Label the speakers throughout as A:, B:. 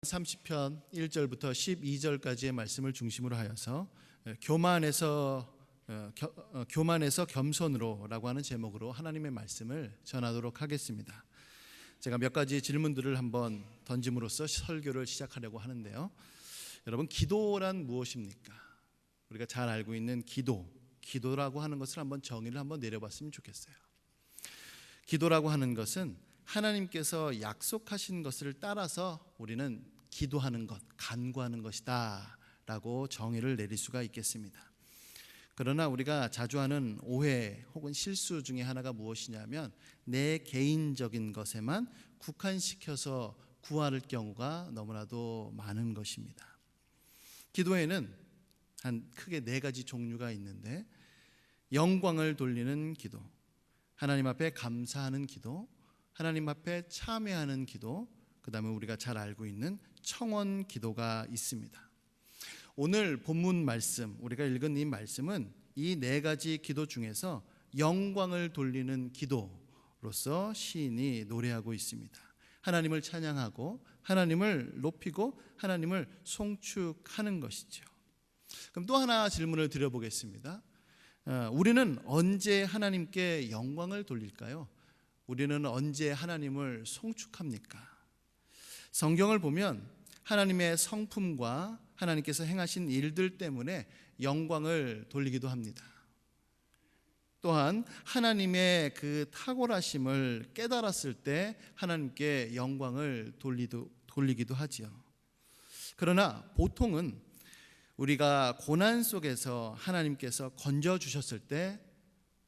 A: 30편 1절부터 12절까지의 말씀을 중심으로 하여서 교만에서 겸손으로라고 하는 제목으로 하나님의 말씀을 전하도록 하겠습니다. 제가 몇 가지 질문들을 한번 던짐으로써 설교를 시작하려고 하는데요. 여러분, 기도란 무엇입니까? 우리가 잘 알고 있는 기도라고 하는 것을 한번 정의를 한번 내려봤으면 좋겠어요. 기도라고 하는 것은 하나님께서 약속하신 것을 따라서 우리는 기도하는 것, 간구하는 것이다 라고 정의를 내릴 수가 있겠습니다. 그러나 우리가 자주 하는 오해 혹은 실수 중에 하나가 무엇이냐면 내 개인적인 것에만 국한시켜서 구할 경우가 너무나도 많은 것입니다. 기도에는 크게 4가지 종류가 있는데, 영광을 돌리는 기도, 하나님 앞에 감사하는 기도, 하나님 앞에 참회하는 기도, 그 다음에 우리가 잘 알고 있는 청원 기도가 있습니다. 오늘 본문 말씀, 우리가 읽은 이 말씀은 이 4가지 기도 중에서 영광을 돌리는 기도로서 시인이 노래하고 있습니다. 하나님을 찬양하고 하나님을 높이고 하나님을 송축하는 것이죠. 그럼 또 하나 질문을 드려보겠습니다. 우리는 언제 하나님께 영광을 돌릴까요? 우리는 언제 하나님을 송축합니까? 성경을 보면 하나님의 성품과 하나님께서 행하신 일들 때문에 영광을 돌리기도 합니다. 또한 하나님의 그 탁월하심을 깨달았을 때 하나님께 영광을 돌리기도 하지요. 그러나 보통은 우리가 고난 속에서 하나님께서 건져주셨을 때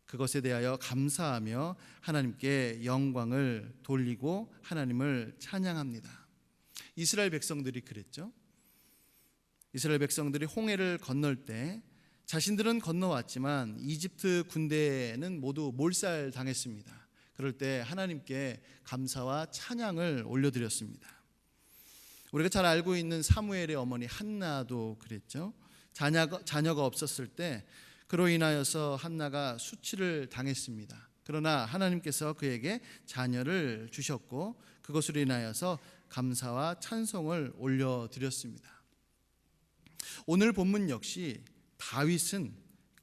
A: 그것에 대하여 감사하며 하나님께 영광을 돌리고 하나님을 찬양합니다. 이스라엘 백성들이 그랬죠. 이스라엘 백성들이 홍해를 건널 때 자신들은 건너왔지만 이집트 군대는 모두 몰살당했습니다. 그럴 때 하나님께 감사와 찬양을 올려드렸습니다. 우리가 잘 알고 있는 사무엘의 어머니 한나도 그랬죠. 자녀가 없었을 때 그로 인하여서 한나가 수치를 당했습니다. 그러나 하나님께서 그에게 자녀를 주셨고 그것으로 인하여서 감사와 찬송을 올려드렸습니다. 오늘 본문 역시 다윗은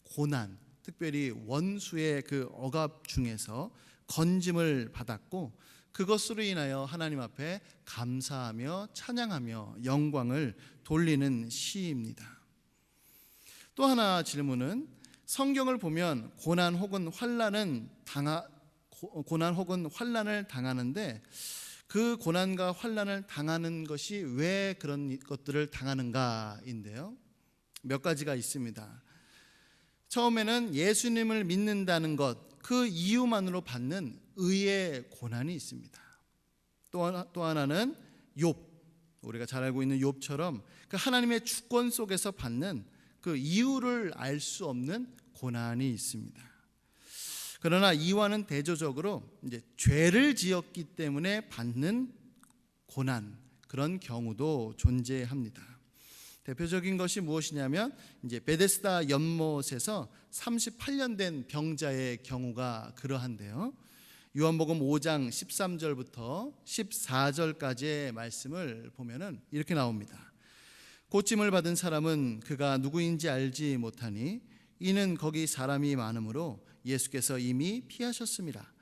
A: 고난, 특별히 원수의 그 억압 중에서 건짐을 받았고 그것으로 인하여 하나님 앞에 감사하며 찬양하며 영광을 돌리는 시입니다. 또 하나 질문은, 성경을 보면 고난 혹은 환난을 당하는데 그 고난과 환난을 당하는 것이 왜 그런 것들을 당하는가인데요. 몇 가지가 있습니다. 처음에는 예수님을 믿는다는 것, 그 이유만으로 받는 의의 고난이 있습니다. 또 하나는 욥, 우리가 잘 알고 있는 욥처럼 그 하나님의 주권 속에서 받는 그 이유를 알 수 없는 고난이 있습니다. 그러나 이와는 대조적으로 이제 죄를 지었기 때문에 받는 고난, 그런 경우도 존재합니다. 대표적인 것이 무엇이냐면 이제 베데스다 연못에서 38년 된 병자의 경우가 그러한데요. 요한복음 5장 13절부터 14절까지의 말씀을 보면은 이렇게 나옵니다. 고침을 받은 사람은 그가 누구인지 알지 못하니 이는 거기 사람이 많으므로 예수께서 이미 피하셨습니다.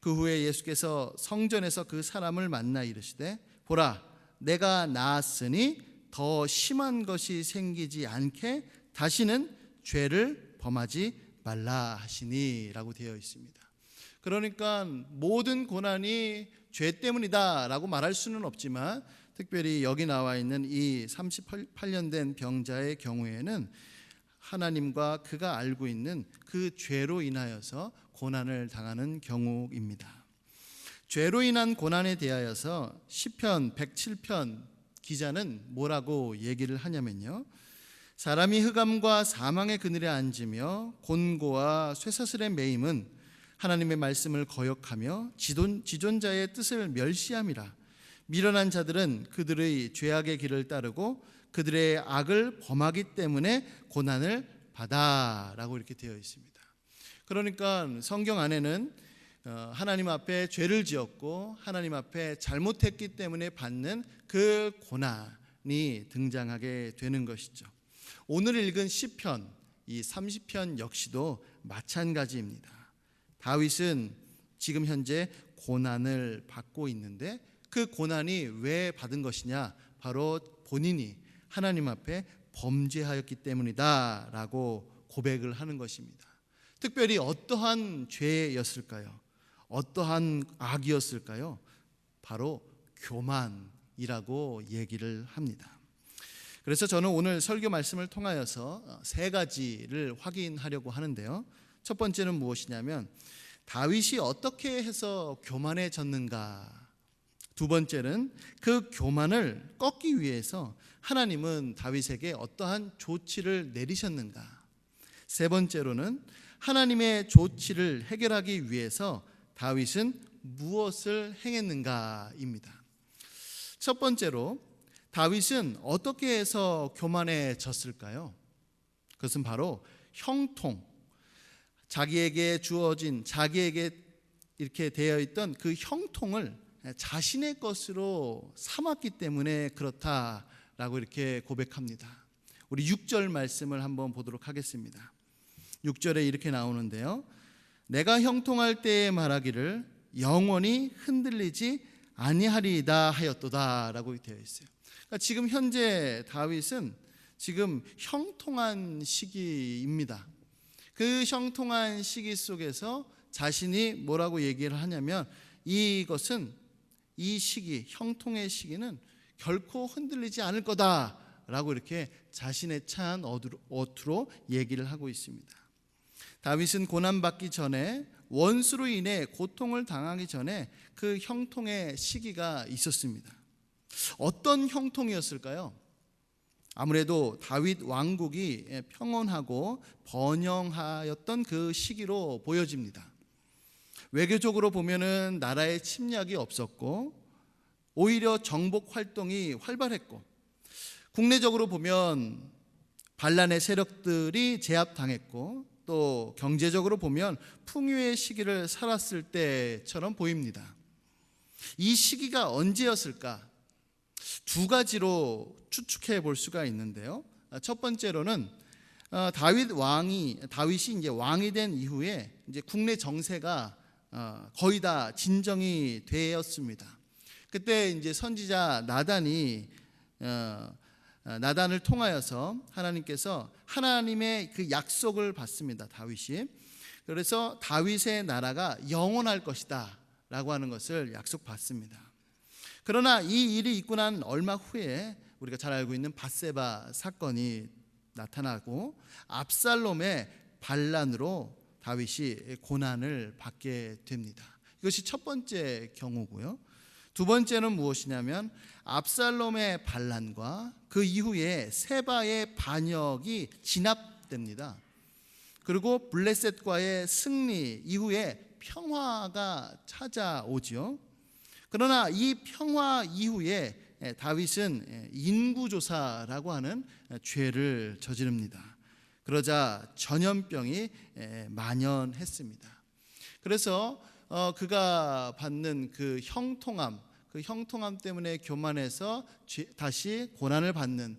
A: 그 후에 예수께서 성전에서 그 사람을 만나 이르시되 보라, 내가 나았으니 더 심한 것이 생기지 않게 다시는 죄를 범하지 말라 하시니 라고 되어 있습니다. 그러니까 모든 고난이 죄 때문이다 라고 말할 수는 없지만 특별히 여기 나와 있는 이 38년 된 병자의 경우에는 하나님과 그가 알고 있는 그 죄로 인하여서 고난을 당하는 경우입니다. 죄로 인한 고난에 대하여서 시편 107편 기자는 뭐라고 얘기를 하냐면요. 사람이 흑암과 사망의 그늘에 앉으며 곤고와 쇠사슬에 매임은 하나님의 말씀을 거역하며 지존자의 뜻을 멸시함이라. 미련한 자들은 그들의 죄악의 길을 따르고 그들의 악을 범하기 때문에 고난을 받아 라고 이렇게 되어 있습니다. 그러니까 성경 안에는 하나님 앞에 죄를 지었고 하나님 앞에 잘못했기 때문에 받는 그 고난이 등장하게 되는 것이죠. 오늘 읽은 시편, 이 30편 역시도 마찬가지입니다. 다윗은 지금 현재 고난을 받고 있는데 그 고난이 왜 받은 것이냐? 바로 본인이 하나님 앞에 범죄하였기 때문이다 라고 고백을 하는 것입니다. 특별히 어떠한 죄였을까요? 어떠한 악이었을까요? 바로 교만이라고 얘기를 합니다. 그래서 저는 오늘 설교 말씀을 통하여서 세 가지를 확인하려고 하는데요. 첫 번째는 무엇이냐면 다윗이 어떻게 해서 교만해졌는가. 두 번째는 그 교만을 꺾기 위해서 하나님은 다윗에게 어떠한 조치를 내리셨는가. 세 번째로는 하나님의 조치를 해결하기 위해서 다윗은 무엇을 행했는가입니다. 첫 번째로 다윗은 어떻게 해서 교만해졌을까요? 그것은 바로 형통, 자기에게 주어진, 자기에게 이렇게 되어 있던 그 형통을 자신의 것으로 삼았기 때문에 그렇다라고 이렇게 고백합니다. 우리 6절 말씀을 한번 보도록 하겠습니다. 6절에 이렇게 나오는데요. 내가 형통할 때에 말하기를 영원히 흔들리지 아니하리이다 하였도다 라고 되어 있어요. 그러니까 지금 현재 다윗은 지금 형통한 시기입니다. 그 형통한 시기 속에서 자신이 뭐라고 얘기를 하냐면 이것은 이 시기, 형통의 시기는 결코 흔들리지 않을 거다라고 이렇게 자신의 차한 어투로 얘기를 하고 있습니다. 다윗은 고난받기 전에 원수로 인해 고통을 당하기 전에 그 형통의 시기가 있었습니다. 어떤 형통이었을까요? 아무래도 다윗 왕국이 평온하고 번영하였던 그 시기로 보여집니다. 외교적으로 보면은 나라의 침략이 없었고 오히려 정복 활동이 활발했고 국내적으로 보면 반란의 세력들이 제압당했고 또 경제적으로 보면 풍요의 시기를 살았을 때처럼 보입니다. 이 시기가 언제였을까? 두 가지로 추측해 볼 수가 있는데요. 첫 번째로는 다윗이 이제 왕이 된 이후에 이제 국내 정세가 거의 다 진정이 되었습니다. 그때 이제 선지자 나단을 통하여서 하나님께서 하나님의 그 약속을 받습니다. 다윗이. 그래서 다윗의 나라가 영원할 것이다 라고 하는 것을 약속받습니다. 그러나 이 일이 있고 난 얼마 후에 우리가 잘 알고 있는 밧세바 사건이 나타나고 압살롬의 반란으로 다윗이 고난을 받게 됩니다. 이것이 첫 번째 경우고요. 두 번째는 무엇이냐면 압살롬의 반란과 그 이후에 세바의 반역이 진압됩니다. 그리고 블레셋과의 승리 이후에 평화가 찾아오지요. 그러나 이 평화 이후에 다윗은 인구조사라고 하는 죄를 저지릅니다. 그러자 전염병이 만연했습니다. 그래서 그가 받는 그 형통함 때문에 교만해서 다시 고난을 받는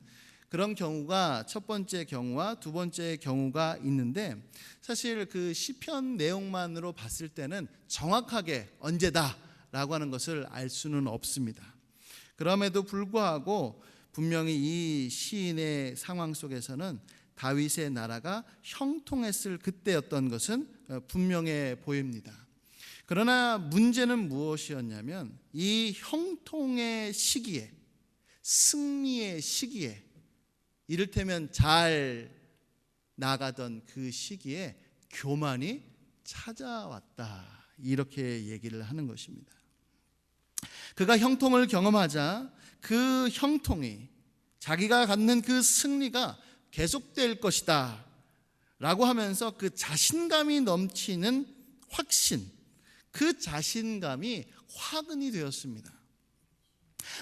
A: 그런 경우가 첫 번째 경우와 두 번째 경우가 있는데 사실 그 시편 내용만으로 봤을 때는 정확하게 언제다라고 하는 것을 알 수는 없습니다. 그럼에도 불구하고 분명히 이 시인의 상황 속에서는 다윗의 나라가 형통했을 그때였던 것은 분명해 보입니다. 그러나 문제는 무엇이었냐면 이 형통의 시기에, 승리의 시기에, 이를테면 잘 나가던 그 시기에 교만이 찾아왔다, 이렇게 얘기를 하는 것입니다. 그가 형통을 경험하자 그 형통이, 자기가 갖는 그 승리가 계속될 것이다 라고 하면서 그 자신감이 넘치는 확신, 그 자신감이 화근이 되었습니다.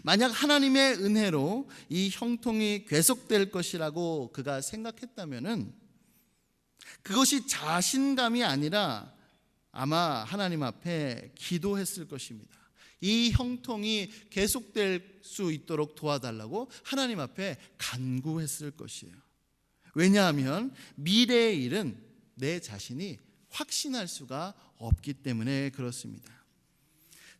A: 만약 하나님의 은혜로 이 형통이 계속될 것이라고 그가 생각했다면은 그것이 자신감이 아니라 아마 하나님 앞에 기도했을 것입니다. 이 형통이 계속될 수 있도록 도와달라고 하나님 앞에 간구했을 것이에요. 왜냐하면 미래의 일은 내 자신이 확신할 수가 없기 때문에 그렇습니다.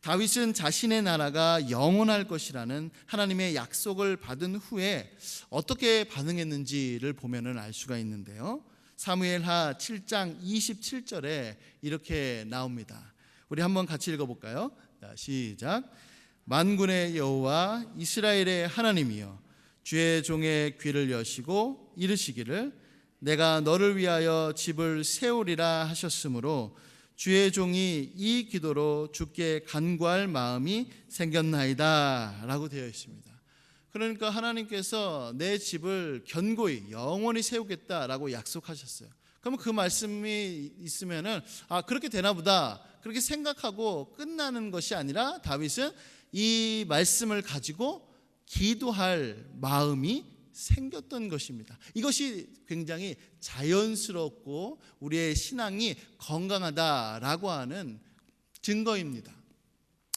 A: 다윗은 자신의 나라가 영원할 것이라는 하나님의 약속을 받은 후에 어떻게 반응했는지를 보면 알 수가 있는데요. 사무엘하 7장 27절에 이렇게 나옵니다. 우리 한번 같이 읽어볼까요? 시작. 만군의 여호와 이스라엘의 하나님이여, 주의 종의 귀를 여시고 이르시기를 내가 너를 위하여 집을 세우리라 하셨으므로 주의 종이 이 기도로 주께 간구할 마음이 생겼나이다 라고 되어 있습니다. 그러니까 하나님께서 내 집을 견고히 영원히 세우겠다라고 약속하셨어요. 그러면 그 말씀이 있으면은 그렇게 되나 보다 그렇게 생각하고 끝나는 것이 아니라 다윗은 이 말씀을 가지고 기도할 마음이 생겼던 것입니다. 이것이 굉장히 자연스럽고 우리의 신앙이 건강하다라고 하는 증거입니다.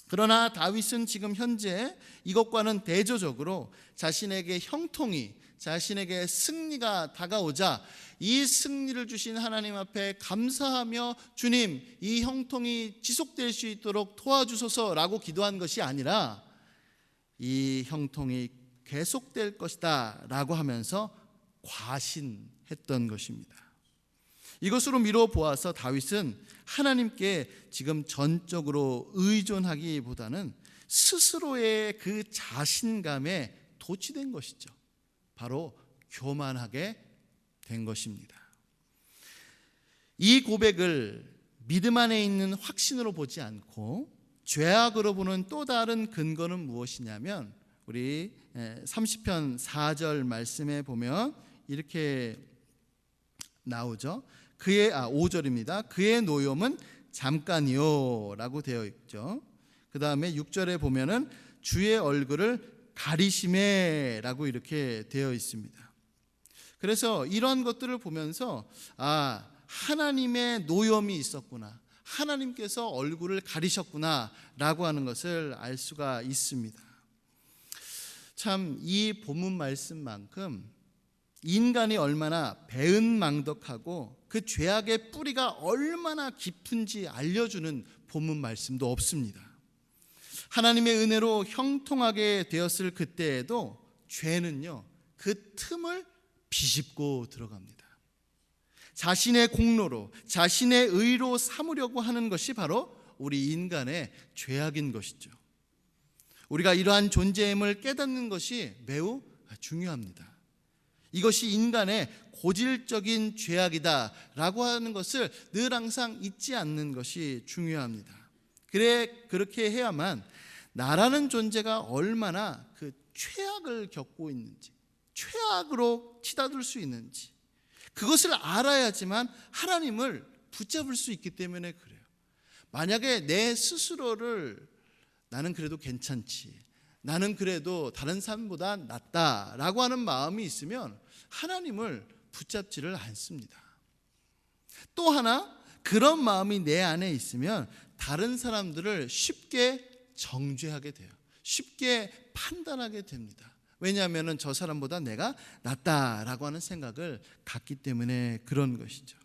A: 그러나 다윗은 지금 현재 이것과는 대조적으로 자신에게 형통이, 자신에게 승리가 다가오자 이 승리를 주신 하나님 앞에 감사하며 주님, 이 형통이 지속될 수 있도록 도와주소서라고 기도한 것이 아니라 이 형통이 계속될 것이다 라고 하면서 과신했던 것입니다. 이것으로 미뤄 보아서 다윗은 하나님께 지금 전적으로 의존하기보다는 스스로의 그 자신감에 도취된 것이죠. 바로 교만하게 된 것입니다. 이 고백을 믿음 안에 있는 확신으로 보지 않고 죄악으로 보는 또 다른 근거는 무엇이냐면 우리 30편 4절 말씀에 보면 이렇게 나오죠. 5절입니다. 그의 노염은 잠깐이요 라고 되어 있죠. 그 다음에 6절에 보면은 주의 얼굴을 가리심에 라고 이렇게 되어 있습니다. 그래서 이런 것들을 보면서 하나님의 노염이 있었구나, 하나님께서 얼굴을 가리셨구나 라고 하는 것을 알 수가 있습니다. 참 이 본문 말씀만큼 인간이 얼마나 배은망덕하고 그 죄악의 뿌리가 얼마나 깊은지 알려주는 본문 말씀도 없습니다. 하나님의 은혜로 형통하게 되었을 그때에도 죄는요, 그 틈을 비집고 들어갑니다. 자신의 공로로, 자신의 의로 삼으려고 하는 것이 바로 우리 인간의 죄악인 것이죠. 우리가 이러한 존재임을 깨닫는 것이 매우 중요합니다. 이것이 인간의 고질적인 죄악이다라고 하는 것을 늘 항상 잊지 않는 것이 중요합니다. 그렇게 해야만 나라는 존재가 얼마나 그 최악을 겪고 있는지, 최악으로 치닫을 수 있는지 그것을 알아야지만 하나님을 붙잡을 수 있기 때문에 그래요. 만약에 내 스스로를 나는 그래도 괜찮지, 나는 그래도 다른 사람보다 낫다라고 하는 마음이 있으면 하나님을 붙잡지를 않습니다. 또 하나 그런 마음이 내 안에 있으면 다른 사람들을 쉽게 정죄하게 돼요. 쉽게 판단하게 됩니다. 왜냐하면 저 사람보다 내가 낫다라고 하는 생각을 갖기 때문에 그런 것이죠.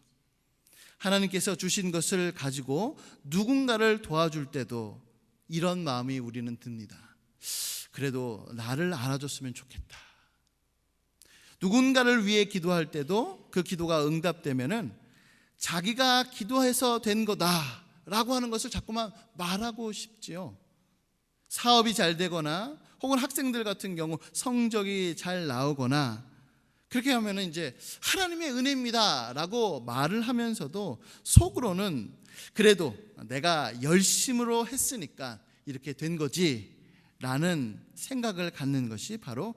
A: 하나님께서 주신 것을 가지고 누군가를 도와줄 때도 이런 마음이 우리는 듭니다. 그래도 나를 알아줬으면 좋겠다. 누군가를 위해 기도할 때도 그 기도가 응답되면은 자기가 기도해서 된 거다라고 하는 것을 자꾸만 말하고 싶지요. 사업이 잘 되거나 혹은 학생들 같은 경우 성적이 잘 나오거나 그렇게 하면은 이제 하나님의 은혜입니다라고 말을 하면서도 속으로는 그래도 내가 열심으로 했으니까 이렇게 된 거지라는 생각을 갖는 것이 바로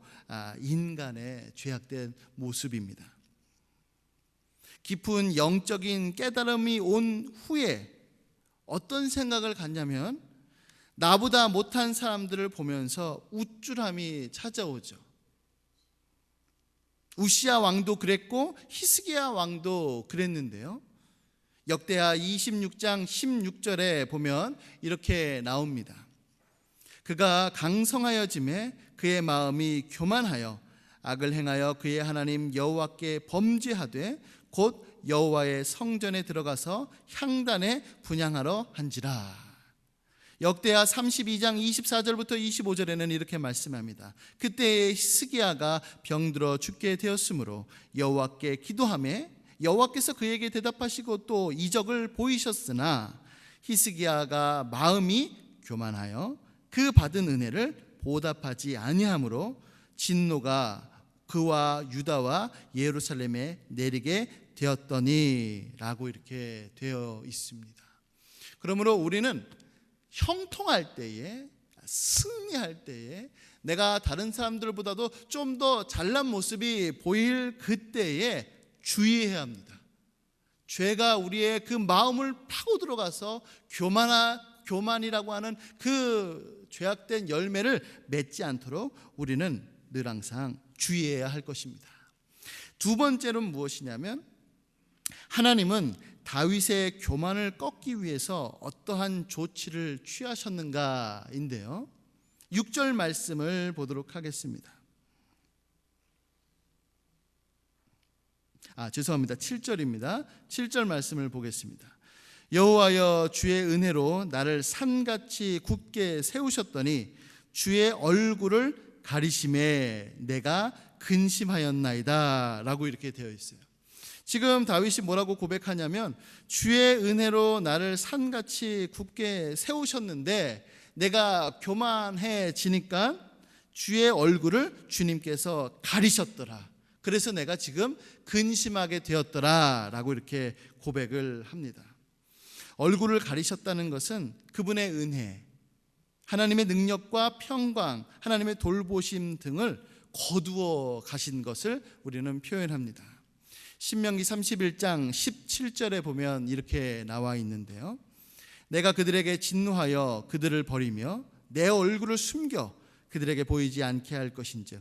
A: 인간의 죄악된 모습입니다. 깊은 영적인 깨달음이 온 후에 어떤 생각을 갖냐면 나보다 못한 사람들을 보면서 우쭐함이 찾아오죠. 우시야 왕도 그랬고 히스기야 왕도 그랬는데요. 역대하 26장 16절에 보면 이렇게 나옵니다. 그가 강성하여짐에 그의 마음이 교만하여 악을 행하여 그의 하나님 여호와께 범죄하되 곧 여호와의 성전에 들어가서 향단에 분향하러 한지라. 역대하 32장 24절부터 25절에는 이렇게 말씀합니다. 그때에 히스기야가 병들어 죽게 되었으므로 여호와께 기도하매 여호와께서 그에게 대답하시고 또 이적을 보이셨으나 히스기야가 마음이 교만하여 그 받은 은혜를 보답하지 아니하므로 진노가 그와 유다와 예루살렘에 내리게 되었더니 라고 이렇게 되어 있습니다. 그러므로 우리는 형통할 때에, 승리할 때에, 내가 다른 사람들보다도 좀 더 잘난 모습이 보일 그때에 주의해야 합니다. 죄가 우리의 그 마음을 파고 들어가서 교만이라고 하는 그 죄악된 열매를 맺지 않도록 우리는 늘 항상 주의해야 할 것입니다. 두 번째로는 무엇이냐면, 하나님은 다윗의 교만을 꺾기 위해서 어떠한 조치를 취하셨는가인데요. 6절 말씀을 보도록 하겠습니다. 7절입니다. 7절 말씀을 보겠습니다. 여호와여 주의 은혜로 나를 산같이 굳게 세우셨더니 주의 얼굴을 가리심에 내가 근심하였나이다 라고 이렇게 되어 있어요. 지금 다윗이 뭐라고 고백하냐면, 주의 은혜로 나를 산같이 굳게 세우셨는데 내가 교만해지니까 주의 얼굴을 주님께서 가리셨더라. 그래서 내가 지금 근심하게 되었더라 라고 이렇게 고백을 합니다. 얼굴을 가리셨다는 것은 그분의 은혜, 하나님의 능력과 평강, 하나님의 돌보심 등을 거두어 가신 것을 우리는 표현합니다. 신명기 31장 17절에 보면 이렇게 나와 있는데요. 내가 그들에게 진노하여 그들을 버리며 내 얼굴을 숨겨 그들에게 보이지 않게 할 것인즉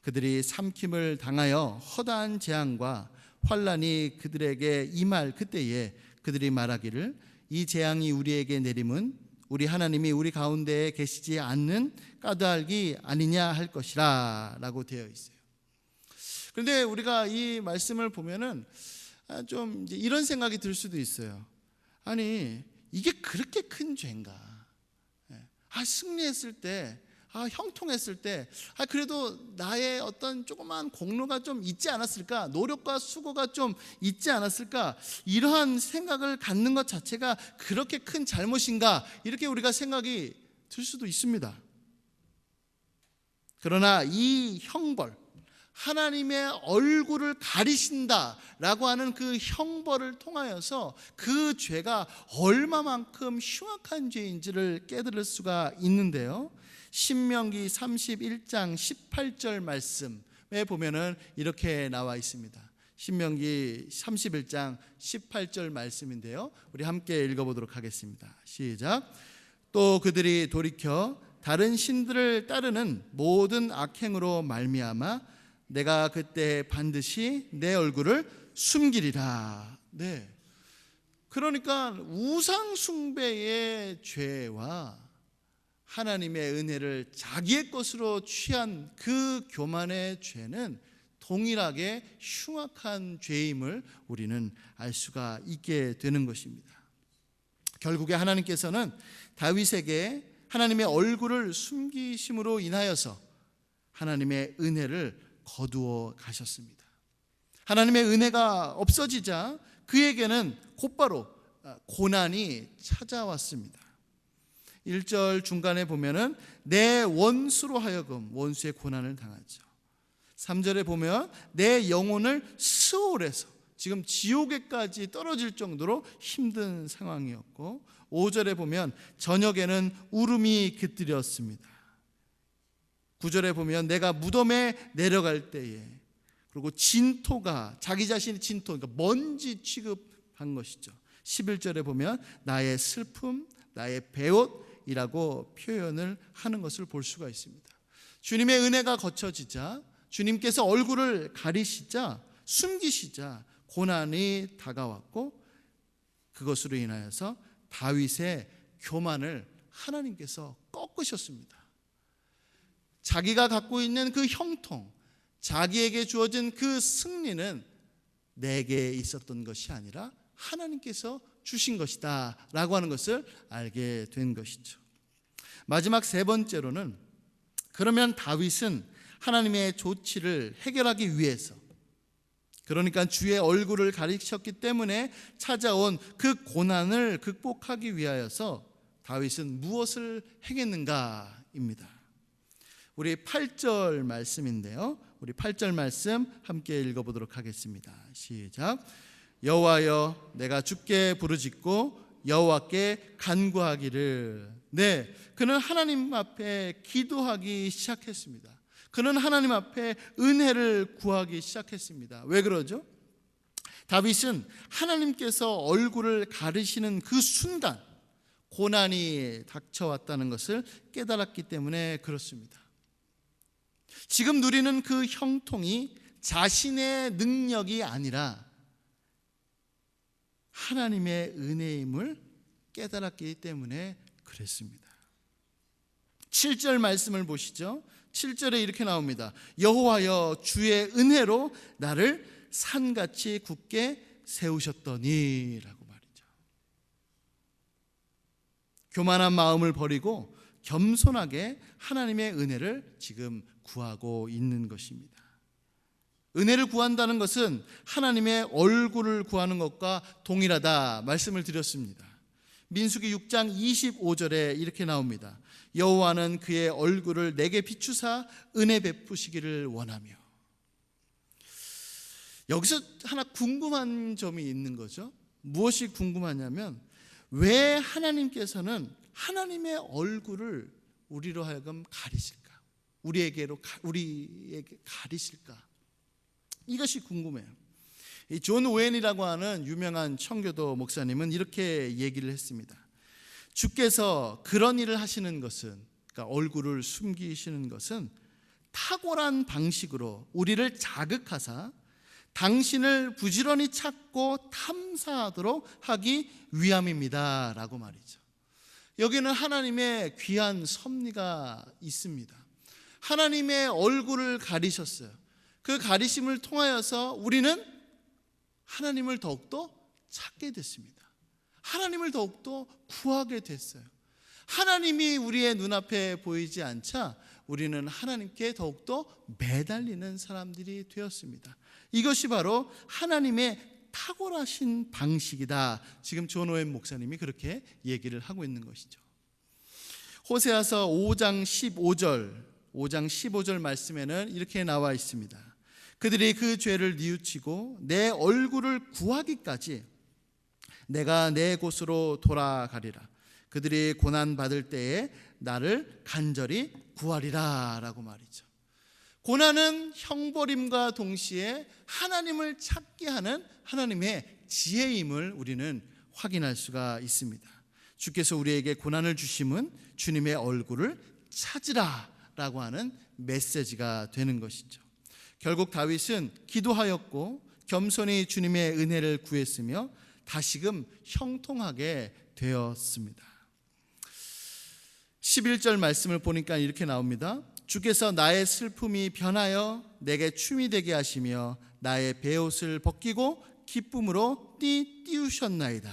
A: 그들이 삼킴을 당하여 허다한 재앙과 환난이 그들에게 임할 그때에 그들이 말하기를 이 재앙이 우리에게 내림은 우리 하나님이 우리 가운데에 계시지 않는 까닭이 아니냐 할 것이라 라고 되어 있어요. 그런데 우리가 이 말씀을 보면은 좀 이제 이런 생각이 들 수도 있어요. 아니, 이게 그렇게 큰 죄인가? 승리했을 때, 형통했을 때, 그래도 나의 어떤 조그만 공로가 좀 있지 않았을까? 노력과 수고가 좀 있지 않았을까? 이러한 생각을 갖는 것 자체가 그렇게 큰 잘못인가? 이렇게 우리가 생각이 들 수도 있습니다. 그러나 이 형벌, 하나님의 얼굴을 가리신다라고 하는 그 형벌을 통하여서 그 죄가 얼마만큼 흉악한 죄인지를 깨달을 수가 있는데요. 신명기 31장 18절 말씀에 보면은 이렇게 나와 있습니다. 신명기 31장 18절 말씀인데요. 우리 함께 읽어보도록 하겠습니다. 시작. 또 그들이 돌이켜 다른 신들을 따르는 모든 악행으로 말미암아 내가 그때 반드시 내 얼굴을 숨기리라. 네. 그러니까 우상 숭배의 죄와 하나님의 은혜를 자기의 것으로 취한 그 교만의 죄는 동일하게 흉악한 죄임을 우리는 알 수가 있게 되는 것입니다. 결국에 하나님께서는 다윗에게 하나님의 얼굴을 숨기심으로 인하여서 하나님의 은혜를 거두어 가셨습니다. 하나님의 은혜가 없어지자 그에게는 곧바로 고난이 찾아왔습니다. 1절 중간에 보면은 내 원수로 하여금 원수의 고난을 당하죠. 3절에 보면 내 영혼을 스올에서 지금 지옥에까지 떨어질 정도로 힘든 상황이었고, 5절에 보면 저녁에는 울음이 깃들였습니다. 9절에 보면 내가 무덤에 내려갈 때에, 그리고 진토가 자기 자신의 진토, 그러니까 먼지 취급한 것이죠. 11절에 보면 나의 슬픔, 나의 배옷이라고 표현을 하는 것을 볼 수가 있습니다. 주님의 은혜가 거쳐지자, 주님께서 얼굴을 가리시자, 숨기시자 고난이 다가왔고, 그것으로 인하여서 다윗의 교만을 하나님께서 꺾으셨습니다. 자기가 갖고 있는 그 형통, 자기에게 주어진 그 승리는 내게 있었던 것이 아니라 하나님께서 주신 것이다 라고 하는 것을 알게 된 것이죠. 마지막 세 번째로는, 그러면 다윗은 하나님의 조치를 해결하기 위해서, 그러니까 주의 얼굴을 가리셨기 때문에 찾아온 그 고난을 극복하기 위하여서 다윗은 무엇을 행했는가입니다. 우리 8절 말씀인데요, 우리 8절 말씀 함께 읽어보도록 하겠습니다. 시작. 여호와여, 내가 주께 부르짖고 여호와께 간구하기를. 네, 그는 하나님 앞에 기도하기 시작했습니다. 그는 하나님 앞에 은혜를 구하기 시작했습니다. 왜 그러죠? 다윗은 하나님께서 얼굴을 가리시는 그 순간 고난이 닥쳐왔다는 것을 깨달았기 때문에 그렇습니다. 지금 누리는 그 형통이 자신의 능력이 아니라 하나님의 은혜임을 깨달았기 때문에 그랬습니다. 7절 말씀을 보시죠. 7절에 이렇게 나옵니다. 여호와여, 주의 은혜로 나를 산같이 굳게 세우셨더니 라고 말이죠. 교만한 마음을 버리고 겸손하게 하나님의 은혜를 지금 구하고 있는 것입니다. 은혜를 구한다는 것은 하나님의 얼굴을 구하는 것과 동일하다 말씀을 드렸습니다. 민수기 6장 25절에 이렇게 나옵니다. 여호와는 그의 얼굴을 내게 비추사 은혜 베푸시기를 원하며. 여기서 하나 궁금한 점이 있는 거죠. 무엇이 궁금하냐면, 왜 하나님께서는 하나님의 얼굴을 우리로 하여금 가리실까? 우리에게 가리실까? 이것이 궁금해요. 이 존 오웬이라고 하는 유명한 청교도 목사님은 이렇게 얘기를 했습니다. 주께서 그런 일을 하시는 것은, 그러니까 얼굴을 숨기시는 것은 탁월한 방식으로 우리를 자극하사 당신을 부지런히 찾고 탐사하도록 하기 위함입니다 라고 말이죠. 여기는 하나님의 귀한 섭리가 있습니다. 하나님의 얼굴을 가리셨어요. 그 가리심을 통하여서 우리는 하나님을 더욱더 찾게 됐습니다. 하나님을 더욱더 구하게 됐어요. 하나님이 우리의 눈앞에 보이지 않자 우리는 하나님께 더욱더 매달리는 사람들이 되었습니다. 이것이 바로 하나님의 탁월하신 방식이다. 지금 존 오웬 목사님이 그렇게 얘기를 하고 있는 것이죠. 호세아서 5장 15절 말씀에는 이렇게 나와 있습니다. 그들이 그 죄를 뉘우치고 내 얼굴을 구하기까지 내가 내 곳으로 돌아가리라. 그들이 고난받을 때에 나를 간절히 구하리라 라고 말이죠. 고난은 형벌임과 동시에 하나님을 찾게 하는 하나님의 지혜임을 우리는 확인할 수가 있습니다. 주께서 우리에게 고난을 주심은 주님의 얼굴을 찾으라 라고 하는 메시지가 되는 것이죠. 결국 다윗은 기도하였고 겸손히 주님의 은혜를 구했으며 다시금 형통하게 되었습니다. 11절 말씀을 보니까 이렇게 나옵니다. 주께서 나의 슬픔이 변하여 내게 춤이 되게 하시며 나의 베옷을 벗기고 기쁨으로 띄우셨나이다.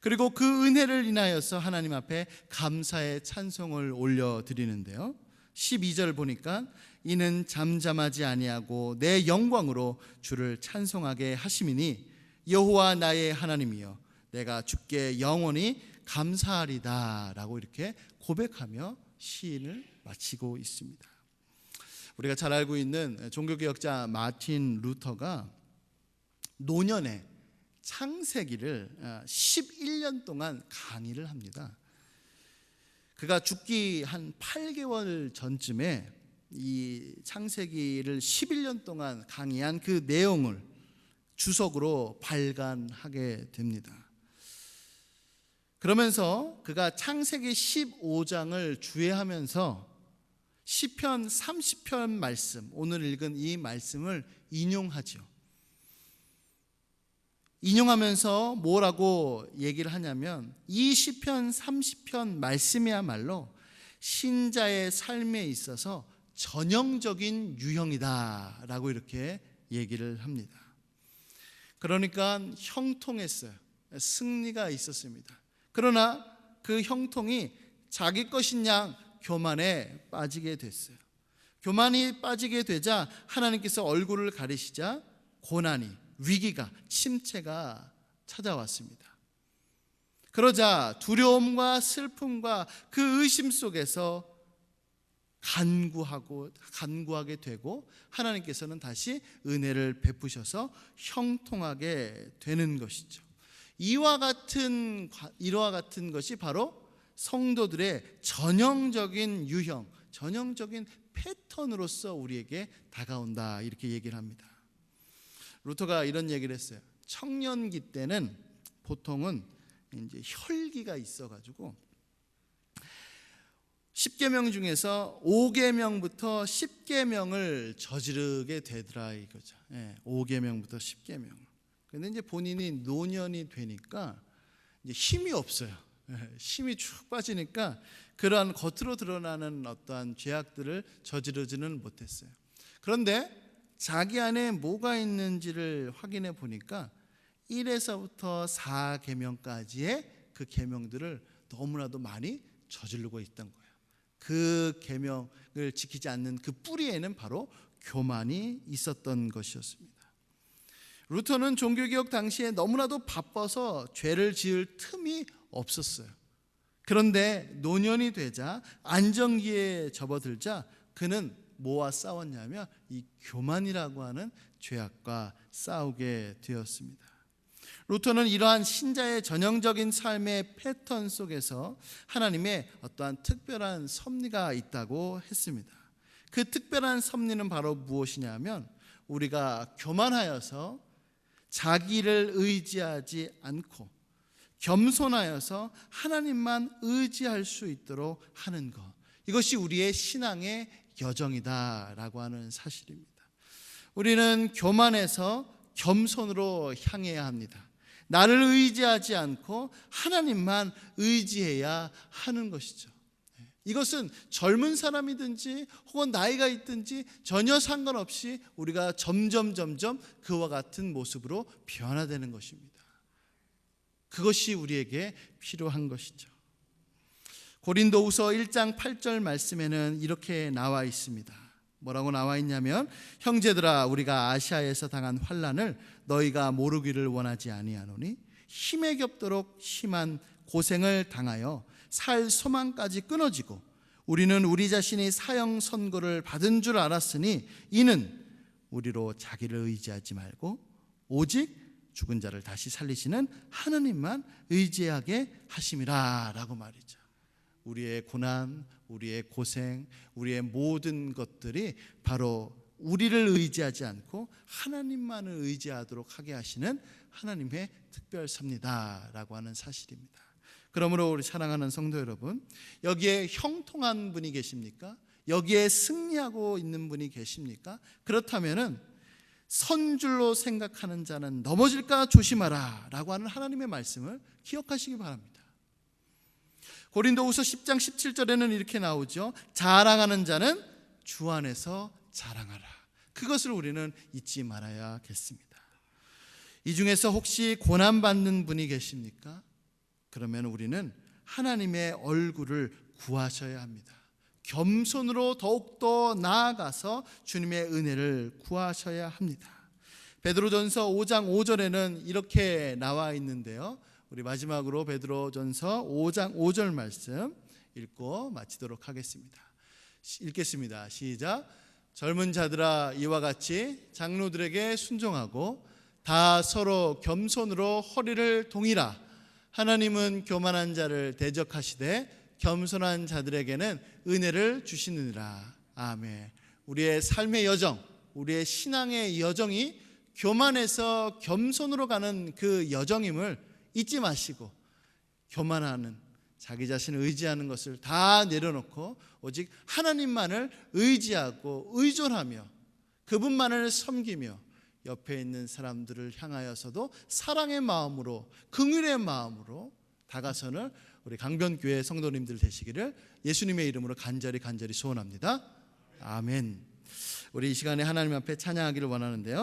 A: 그리고 그 은혜를 인하여서 하나님 앞에 감사의 찬송을 올려드리는데요. 12절 보니까 이는 잠잠하지 아니하고 내 영광으로 주를 찬송하게 하심이니 여호와 나의 하나님이여 내가 주께 영원히 감사하리다 라고 이렇게 고백하며 시인을 마치고 있습니다. 우리가 잘 알고 있는 종교개혁자 마틴 루터가 노년에 창세기를 11년 동안 강의를 합니다. 그가 죽기 한 8개월 전쯤에 이 창세기를 11년 동안 강의한 그 내용을 주석으로 발간하게 됩니다. 그러면서 그가 창세기 15장을 주애하면서 시편 30편 말씀, 오늘 읽은 이 말씀을 인용하죠. 인용하면서 뭐라고 얘기를 하냐면 이 시편 30편 말씀이야말로 신자의 삶에 있어서 전형적인 유형이다라고 이렇게 얘기를 합니다. 그러니까 형통했어요. 승리가 있었습니다. 그러나 그 형통이 자기 것인 양 교만에 빠지게 됐어요. 교만이 빠지게 되자 하나님께서 얼굴을 가리시자 고난이, 위기가, 침체가 찾아왔습니다. 그러자 두려움과 슬픔과 그 의심 속에서 간구하게 되고 하나님께서는 다시 은혜를 베푸셔서 형통하게 되는 것이죠. 이와 같은 것이 바로 성도들의 전형적인 유형, 전형적인 패턴으로서 우리에게 다가온다 이렇게 얘기를 합니다. 루터가 이런 얘기를 했어요. 청년기 때는 보통은 이제 혈기가 있어가지고 10계명 중에서 5계명부터 10계명을 저지르게 되더라 이거죠. 5계명부터 10계명. 근데 이제 본인이 노년이 되니까 이제 힘이 없어요. 힘이 쭉 빠지니까 그러한 겉으로 드러나는 어떠한 죄악들을 저지르지는 못했어요. 그런데 자기 안에 뭐가 있는지를 확인해 보니까 1에서부터 4계명까지의 그 계명들을 너무나도 많이 저지르고 있던 거예요. 그 계명을 지키지 않는 그 뿌리에는 바로 교만이 있었던 것이었습니다. 루터는 종교개혁 당시에 너무나도 바빠서 죄를 지을 틈이 없었어요. 그런데 노년이 되자 안정기에 접어들자 그는 뭐와 싸웠냐면 이 교만이라고 하는 죄악과 싸우게 되었습니다. 루터는 이러한 신자의 전형적인 삶의 패턴 속에서 하나님의 어떠한 특별한 섭리가 있다고 했습니다. 그 특별한 섭리는 바로 무엇이냐면 우리가 교만하여서 자기를 의지하지 않고 겸손하여서 하나님만 의지할 수 있도록 하는 것, 이것이 우리의 신앙의 여정이다라고 하는 사실입니다. 우리는 교만해서 겸손으로 향해야 합니다. 나를 의지하지 않고 하나님만 의지해야 하는 것이죠. 이것은 젊은 사람이든지 혹은 나이가 있든지 전혀 상관없이 우리가 점점 그와 같은 모습으로 변화되는 것입니다. 그것이 우리에게 필요한 것이죠. 고린도후서 1장 8절 말씀에는 이렇게 나와 있습니다. 뭐라고 나와 있냐면 형제들아 우리가 아시아에서 당한 환난을 너희가 모르기를 원하지 아니하노니 힘에 겹도록 심한 고생을 당하여 살 소망까지 끊어지고 우리는 우리 자신이 사형 선고를 받은 줄 알았으니 이는 우리로 자기를 의지하지 말고 오직 죽은 자를 다시 살리시는 하나님만 의지하게 하심이라 라고 말이죠. 우리의 고난, 우리의 고생, 우리의 모든 것들이 바로 우리를 의지하지 않고 하나님만을 의지하도록 하게 하시는 하나님의 특별 섭리다라고 하는 사실입니다. 그러므로 우리 사랑하는 성도 여러분, 여기에 형통한 분이 계십니까? 여기에 승리하고 있는 분이 계십니까? 그렇다면은 선줄로 생각하는 자는 넘어질까 조심하라 라고 하는 하나님의 말씀을 기억하시기 바랍니다. 고린도후서 10장 17절에는 이렇게 나오죠. 자랑하는 자는 주 안에서 자랑하라. 그것을 우리는 잊지 말아야겠습니다. 이 중에서 혹시 고난받는 분이 계십니까? 그러면 우리는 하나님의 얼굴을 구하셔야 합니다. 겸손으로 더욱더 나아가서 주님의 은혜를 구하셔야 합니다. 베드로전서 5장 5절에는 이렇게 나와 있는데요. 우리 마지막으로 베드로전서 5장 5절 말씀 읽고 마치도록 하겠습니다. 읽겠습니다. 시작. 젊은 자들아 이와 같이 장로들에게 순종하고 다 서로 겸손으로 허리를 동이라. 하나님은 교만한 자를 대적하시되 겸손한 자들에게는 은혜를 주시느니라. 아멘. 우리의 삶의 여정, 우리의 신앙의 여정이 교만에서 겸손으로 가는 그 여정임을 잊지 마시고 교만하는 자기 자신을 의지하는 것을 다 내려놓고 오직 하나님만을 의지하고 의존하며 그분만을 섬기며 옆에 있는 사람들을 향하여서도 사랑의 마음으로, 긍휼의 마음으로 다가서는 우리 강변교회 성도님들 되시기를 예수님의 이름으로 간절히 소원합니다. 아멘. 우리 이 시간에 하나님 앞에 찬양하기를 원하는데요.